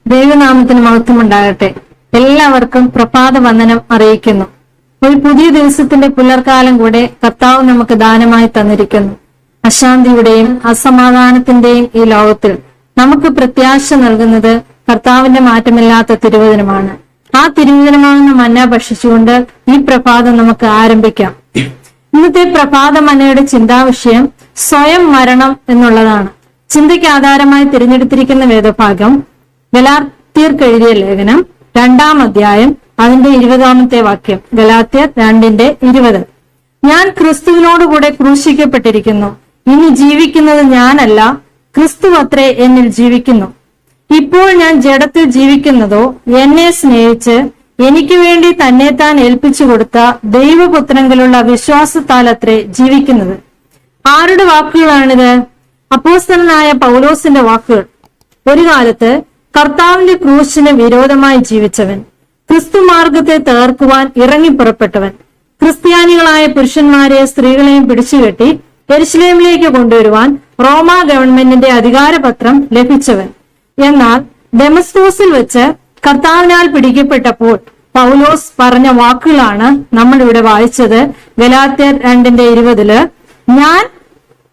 ദൈവനാമത്തിന് മഹത്വമുണ്ടാകട്ടെ. എല്ലാവർക്കും പ്രഭാത വന്ദനം അറിയിക്കുന്നു. ഒരു പുതിയ ദിവസത്തിന്റെ പുലർക്കാലം കൂടെ കർത്താവ് നമുക്ക് ദാനമായി തന്നിരിക്കുന്നു. അശാന്തിയുടെയും അസമാധാനത്തിന്റെയും ഈ ലോകത്തിൽ നമുക്ക് പ്രത്യാശ നൽകുന്നത് കർത്താവിന്റെ മാറ്റമില്ലാത്ത തിരുവചനമാണ്. ആ തിരുവചനമാകുന്ന മന്ന ഭക്ഷിച്ചുകൊണ്ട് ഈ പ്രഭാതം നമുക്ക് ആരംഭിക്കാം. ഇന്നത്തെ പ്രഭാത മന്നയുടെ ചിന്താവിഷയം സ്വയം മരണം എന്നുള്ളതാണ്. ചിന്തയ്ക്ക് ആധാരമായി തിരഞ്ഞെടുത്തിരിക്കുന്ന വേദഭാഗം ഗലാത്യർക്ക് എഴുതിയ ലേഖനം 2-ാം അധ്യായം അതിന്റെ 20-ാമത്തെ വാക്യം. ഗലാത്യർ 2:20. ഞാൻ ക്രിസ്തുവിനോടുകൂടെ ക്രൂശിക്കപ്പെട്ടിരിക്കുന്നു. ഇനി ജീവിക്കുന്നത് ഞാനല്ല, ക്രിസ്തു അത്രേ എന്നിൽ ജീവിക്കുന്നു. ഇപ്പോൾ ഞാൻ ജഡത്തിൽ ജീവിക്കുന്നതോ എന്നെ സ്നേഹിച്ച് എനിക്ക് വേണ്ടി തന്നെത്താൻ ഏൽപ്പിച്ചു കൊടുത്ത ദൈവപുത്രങ്കിലുള്ള വിശ്വാസത്താൽ അത്രേ ജീവിക്കുന്നത്. ആരുടെ വാക്കുകളാണിത്? അപ്പോസ്തലനായ പൗലോസിന്റെ വാക്കുകൾ. ഒരു കാലത്ത് കർത്താവിന്റെ ക്രൂശിന് വിരോധമായി ജീവിച്ചവൻ, ക്രിസ്തു മാർഗത്തെ തകർക്കുവാൻ ഇറങ്ങിപ്പുറപ്പെട്ടവൻ, ക്രിസ്ത്യാനികളായ പുരുഷന്മാരെ സ്ത്രീകളെയും പിടിച്ചുകെട്ടി യെരുശലേമിലേക്ക് കൊണ്ടുവരുവാൻ റോമാ ഗവൺമെന്റിന്റെ അധികാരപത്രം ലഭിച്ചവൻ. എന്നാൽ ദമസ്കോസിൽ വെച്ച് കർത്താവിനാൽ പിടിക്കപ്പെട്ടപ്പോൾ പൗലോസ് പറഞ്ഞ വാക്കുകളാണ് നമ്മൾ ഇവിടെ വായിച്ചത്. ഗലാത്യർ 2:20. ഞാൻ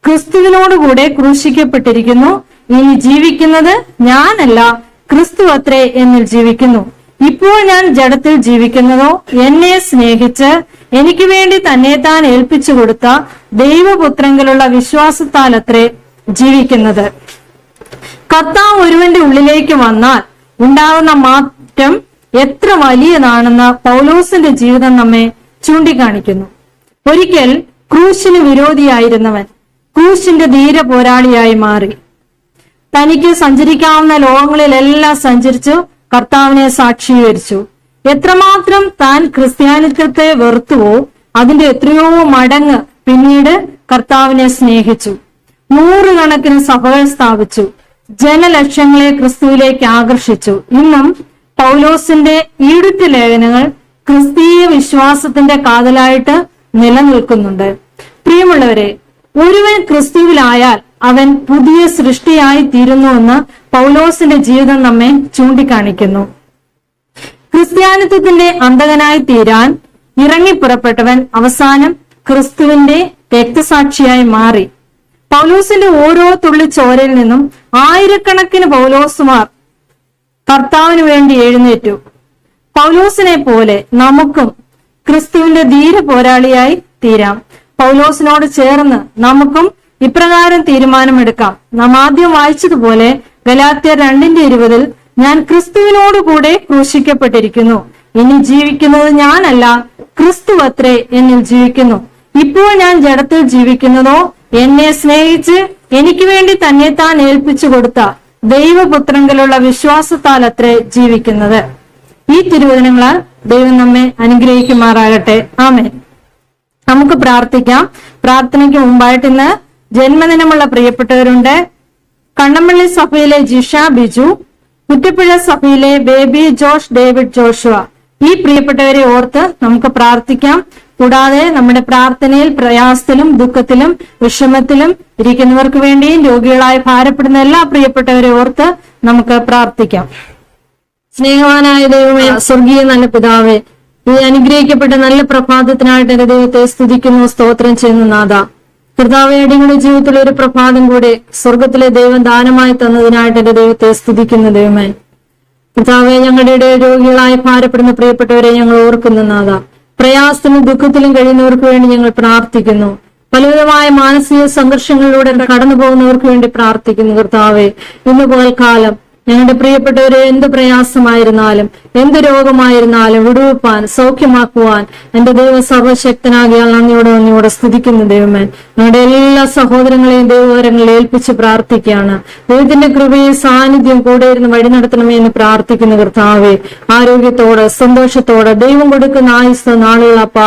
ക്രിസ്തുവിനോടുകൂടെ ക്രൂശിക്കപ്പെട്ടിരിക്കുന്നു. ഇനി ജീവിക്കുന്നത് ഞാനല്ല, ക്രിസ്തു അത്രേ എന്നിൽ ജീവിക്കുന്നു. ഇപ്പോൾ ഞാൻ ജഡത്തിൽ ജീവിക്കുന്നതോ എന്നെ സ്നേഹിച്ച് എനിക്ക് വേണ്ടി തന്നെത്താൻ ഏൽപ്പിച്ചു കൊടുത്ത ദൈവപുത്രങ്കിലുള്ള വിശ്വാസത്താൽ അത്രേ ജീവിക്കുന്നത്. കർത്താവ് ഒരുവന്റെ ഉള്ളിലേക്ക് വന്നാൽ ഉണ്ടാകുന്ന മാറ്റം എത്ര വലിയതാണെന്ന് പൗലോസിന്റെ ജീവിതം നമ്മെ ചൂണ്ടിക്കാണിക്കുന്നു. ഒരിക്കൽ ക്രൂശിന് വിരോധിയായിരുന്നവൻ ക്രൂശിന്റെ ധീര പോരാളിയായി മാറി. തനിക്ക് സഞ്ചരിക്കാവുന്ന ലോകങ്ങളിലെല്ലാം സഞ്ചരിച്ചു കർത്താവിനെ സാക്ഷീകരിച്ചു. എത്രമാത്രം താൻ ക്രിസ്ത്യാനിത്വത്തെ വെറുത്തുവോ അതിന്റെ എത്രയോ മടങ്ങ് പിന്നീട് കർത്താവിനെ സ്നേഹിച്ചു. 100 കണക്കിന് സഭകൾ സ്ഥാപിച്ചു. ജനലക്ഷങ്ങളെ ക്രിസ്തുവിലേക്ക് ആകർഷിച്ചു. ഇന്നും പൗലോസിന്റെ ഈടുറ്റ ലേഖനങ്ങൾ ക്രിസ്തീയ വിശ്വാസത്തിന്റെ കാതലായിട്ട് നിലനിൽക്കുന്നുണ്ട്. പ്രിയമുള്ളവരെ, ഒരുവൻ ക്രിസ്തുവിലായാൽ അവൻ പുതിയ സൃഷ്ടിയായി തീരുന്നുവെന്ന് പൗലോസിന്റെ ജീവിതം നമ്മെ ചൂണ്ടിക്കാണിക്കുന്നു. ക്രിസ്ത്യാനിത്വത്തിന്റെ അന്തകനായി തീരാൻ ഇറങ്ങിപ്പുറപ്പെട്ടവൻ അവസാനം ക്രിസ്തുവിന്റെ രക്തസാക്ഷിയായി മാറി. പൗലോസിന്റെ ഓരോ തുള്ളി ചോരയിൽ നിന്നും ആയിരക്കണക്കിന് പൗലോസുമാർ കർത്താവിന് വേണ്ടി എഴുന്നേറ്റു. പൗലോസിനെ പോലെ നമുക്കും ക്രിസ്തുവിന്റെ ധീര പോരാളിയായി തീരാം. പൗലോസിനോട് ചേർന്ന് നമുക്കും ഇപ്രകാരം തീരുമാനമെടുക്കാം. നാം ആദ്യം വായിച്ചതുപോലെ ഗലാത്യർ 2:20 ഞാൻ ക്രിസ്തുവിനോടുകൂടെ ക്രൂശിക്കപ്പെട്ടിരിക്കുന്നു. ഇനി ജീവിക്കുന്നത് ഞാനല്ല, ക്രിസ്തു അത്രേ എന്നിൽ ജീവിക്കുന്നു. ഇപ്പോൾ ഞാൻ ജഡത്തിൽ ജീവിക്കുന്നതോ എന്നെ സ്നേഹിച്ച് എനിക്ക് വേണ്ടി തന്നെത്താൻ ഏൽപ്പിച്ചു കൊടുത്ത ദൈവപുത്രങ്കിലുള്ള വിശ്വാസത്താൽ അത്രേ ജീവിക്കുന്നത്. ഈ തിരുവചനങ്ങളാൽ ദൈവം നമ്മെ അനുഗ്രഹിക്കുമാറാകട്ടെ. ആമേൻ. നമുക്ക് പ്രാർത്ഥിക്കാം. പ്രാർത്ഥനയ്ക്ക് മുമ്പായിട്ട് ഇന്ന് ജന്മദിനമുള്ള പ്രിയപ്പെട്ടവരുണ്ട്. കണ്ണമ്പള്ളി സഭയിലെ ജിഷ ബിജു, കുറ്റപ്പുഴ സഭയിലെ ബേബി ജോഷ് ഡേവിഡ് ജോഷുവ. ഈ പ്രിയപ്പെട്ടവരെ ഓർത്ത് നമുക്ക് പ്രാർത്ഥിക്കാം. കൂടാതെ നമ്മുടെ പ്രാർത്ഥനയിൽ പ്രയാസത്തിലും ദുഃഖത്തിലും വിഷമത്തിലും ഇരിക്കുന്നവർക്ക് വേണ്ടിയും രോഗികളായി ഭാരപ്പെടുന്ന എല്ലാ പ്രിയപ്പെട്ടവരെ ഓർത്ത് നമുക്ക് പ്രാർത്ഥിക്കാം. സ്നേഹവാനായ ദൈവമേ, സ്വർഗീയ നല്ല പിതാവേ, ഈ അനുഗ്രഹിക്കപ്പെട്ട നല്ല പ്രഭാതത്തിനായിട്ട് എന്റെ ദൈവത്തെ സ്തുതിക്കുന്നു, സ്തോത്രം ചെയ്യുന്നു. നാഥ കർത്താവേ, അടിയുടെ ജീവിതത്തിലെ ഒരു പ്രഭാതം കൂടെ സ്വർഗത്തിലെ ദൈവം ദാനമായി തന്നതിനായിട്ട് എന്റെ ദൈവത്തെ സ്തുതിക്കുന്നു. ദൈവമേ കർത്താവേ, ഞങ്ങളുടെ രോഗികളായി ഭാരപ്പെടുന്ന പ്രിയപ്പെട്ടവരെ ഞങ്ങൾ ഓർക്കുന്നു. നാഥ പ്രയാസത്തിലും ദുഃഖത്തിലും കഴിയുന്നവർക്ക് വേണ്ടി ഞങ്ങൾ പ്രാർത്ഥിക്കുന്നു. പലവിധമായ മാനസിക സംഘർഷങ്ങളിലൂടെ കടന്നു പോകുന്നവർക്ക് വേണ്ടി പ്രാർത്ഥിക്കുന്നു. കർത്താവേ, ഇന്ന് പകൽക്കാലം ഞങ്ങളുടെ പ്രിയപ്പെട്ടവരെ എന്ത് പ്രയാസമായിരുന്നാലും എന്ത് രോഗമായിരുന്നാലും വിടുവിപ്പാൻ സൗഖ്യമാക്കുവാൻ എന്റെ ദൈവം സർവശക്തനാകിയാൽ നന്ദിയോടെ സ്തുതിക്കുന്നു. ദൈവമേ, ഞങ്ങളുടെ എല്ലാ സഹോദരങ്ങളെയും ദൈവകരങ്ങളിൽ ഏൽപ്പിച്ച് പ്രാർത്ഥിക്കുകയാണ്. ദൈവത്തിന്റെ കൃപയും സാന്നിധ്യം കൂടെ ഇരുന്ന് വഴി നടത്തണമേ എന്ന് പ്രാർത്ഥിക്കുന്നു. കർത്താവേ, ആരോഗ്യത്തോടെ സന്തോഷത്തോടെ ദൈവം കൊടുക്കുന്ന ആയുസ് നാളുകളപ്പ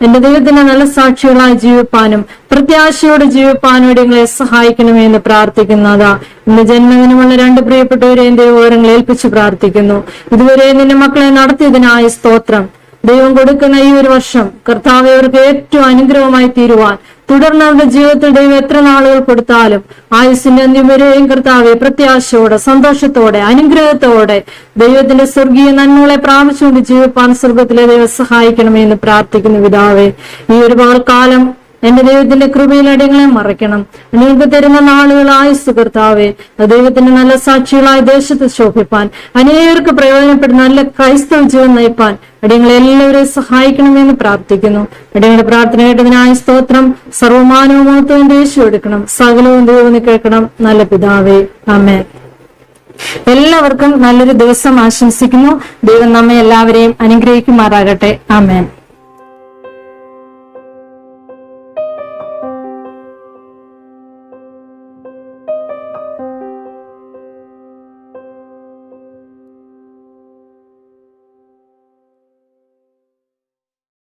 എന്റെ ദൈവത്തിന്റെ നല്ല സാക്ഷികളായി ജീവിപ്പാനും പ്രത്യാശയോടെ ജീവിപ്പാനും ഞങ്ങളെ സഹായിക്കണമേ എന്ന് പ്രാർത്ഥിക്കുന്നതാ. ഇന്ന് ജന്മദിനമുള്ള 2 പ്രിയപ്പെട്ടവരെയും ദൈവകരങ്ങളിൽ ഏൽപ്പിച്ച് പ്രാർത്ഥിക്കുന്നു. ഇതുവരെ നിന്റെ മക്കളെ നടത്തിയതിനായ സ്തോത്രം. ദൈവം കൊടുക്കുന്ന ഈ ഒരു വർഷം കർത്താവെ അവർക്ക് ഏറ്റവും അനുഗ്രഹമായി തീരുവാൻ തുടർന്ന് അവരുടെ ജീവിതത്തിൽ ദൈവം എത്ര നാളുകൾ കൊടുത്താലും ആയുസിന്റെ അന്ത്യം വരെയും കർത്താവെ പ്രത്യാശയോടെ, സന്തോഷത്തോടെ, അനുഗ്രഹത്തോടെ ദൈവത്തിന്റെ സ്വർഗീയ നന്മകളെ പ്രാപിച്ചുകൊണ്ട് ജീവിപ്പാൻ സ്വർഗത്തിലെ ദൈവം സഹായിക്കണമെന്ന് പ്രാർത്ഥിക്കുന്നു പിതാവേ. ഈ ഒരുപാട് കാലം എന്റെ ദൈവത്തിന്റെ കൃപയിൽ അടിയങ്ങളെ മറയ്ക്കണം. നിങ്ങൾക്ക് തരുന്ന നാളുകൾ ആയുസ് കർത്താവേ, ദൈവത്തിന്റെ നല്ല സാക്ഷികളായ ദേശത്ത് ശോഭിപ്പാൻ, അനേകർക്ക് പ്രയോജനപ്പെടുന്ന നല്ല ക്രൈസ്തവ ജീവൻ നയിപ്പാൻ അടിയങ്ങളെ എല്ലാവരെയും സഹായിക്കണമെന്ന് പ്രാർത്ഥിക്കുന്നു. അടിയങ്ങളുടെ പ്രാർത്ഥന കേട്ടതിനായ സ്തോത്രം. സർവമാനവും മഹത്വവും യേശു എടുക്കണം. സകലവും ദൈവം കേൾക്കണം. നല്ല പിതാവേ, ആമേൻ. എല്ലാവർക്കും നല്ലൊരു ദിവസം ആശംസിക്കുന്നു. ദൈവം നമ്മെ എല്ലാവരെയും അനുഗ്രഹിക്കുമാറാകട്ടെ. ആമേൻ.